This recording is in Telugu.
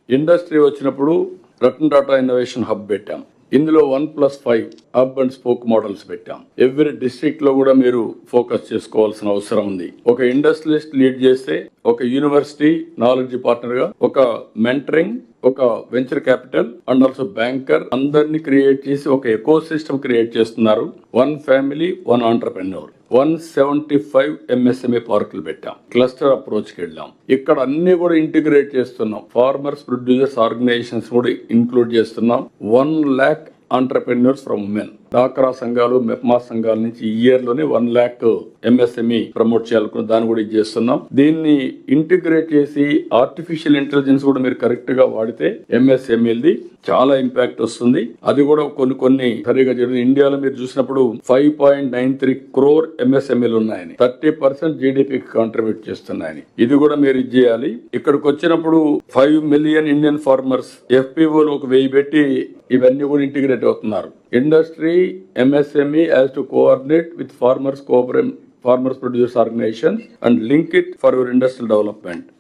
ఇండస్ట్రీ వచ్చినప్పుడు రతన్ టాటా ఇన్నోవేషన్ హబ్ పెట్టాం. ఇందులో 1+5 హబ్ అండ్ స్పోక్ మోడల్స్ పెట్టాం. ఎవ్రీ డిస్ట్రిక్ట్ లో కూడా మీరు ఫోకస్ చేసుకోవాల్సిన అవసరం ఉంది. ఒక ఇండస్ట్రియలిస్ట్ లీడ్ చేస్తే, ఒక యూనివర్సిటీ నాలెడ్జ్ పార్ట్నర్ గా, ఒక మెంటరింగ్, ఒక venture capital and also banker అందరినీ క్రియేట్ చేసి ఒక ఎకో సిస్టమ్ క్రియేట్ చేస్తున్నారు. 1 ఫ్యామిలీ 1 ఆంటర్‌ప్రెన్యూర్. 175 ఎంఎస్ఎంఏ పార్కులు పెట్టాం. క్లస్టర్ అప్రోచ్ కి వెళ్ళాం. ఇక్కడ అన్ని కూడా ఇంటిగ్రేట్ చేస్తున్నాం. ఫార్మర్స్ ప్రొడ్యూసర్స్ ఆర్గనైజేషన్స్ కూడా ఇంక్లూడ్ చేస్తున్నాం. 1 lakh ఆంటర్‌ప్రెన్యూర్స్ ఫ్రమ్ ఉమెన్. డాక్రా సంఘాలు, మెప్మా సంఘాల నుంచి ఈ ఇయర్ లోనే 1 lakh ఎంఎస్ఎంఈ ప్రమోట్ చేయాలనుకున్న దాన్ని కూడా చేస్తున్నాం. దీన్ని ఇంటిగ్రేట్ చేసి ఆర్టిఫిషియల్ ఇంటెలిజెన్స్ కూడా మీరు కరెక్ట్ గా వాడితే ఎంఎస్ఎంఈది చాలా ఇంపాక్ట్ వస్తుంది. అది కూడా కొన్ని సరిగా జరుగుతుంది. ఇండియాలో మీరు చూసినప్పుడు 5.93 crore ఎంఎస్ఎంఈలు ఉన్నాయని, 30% జీడీపీకి కాంట్రిబ్యూట్ చేస్తున్నాయని. ఇది కూడా మీరు చేయాలి. ఇక్కడికి వచ్చినప్పుడు 5 million ఇండియన్ ఫార్మర్స్ ఎఫ్పిఓలో ఒక 1000 పెట్టి ఇవన్నీ కూడా ఇంటిగ్రేట్ అవుతున్నారు. Industry MSME has to coordinate with farmers producers organizations and link it for your industrial development.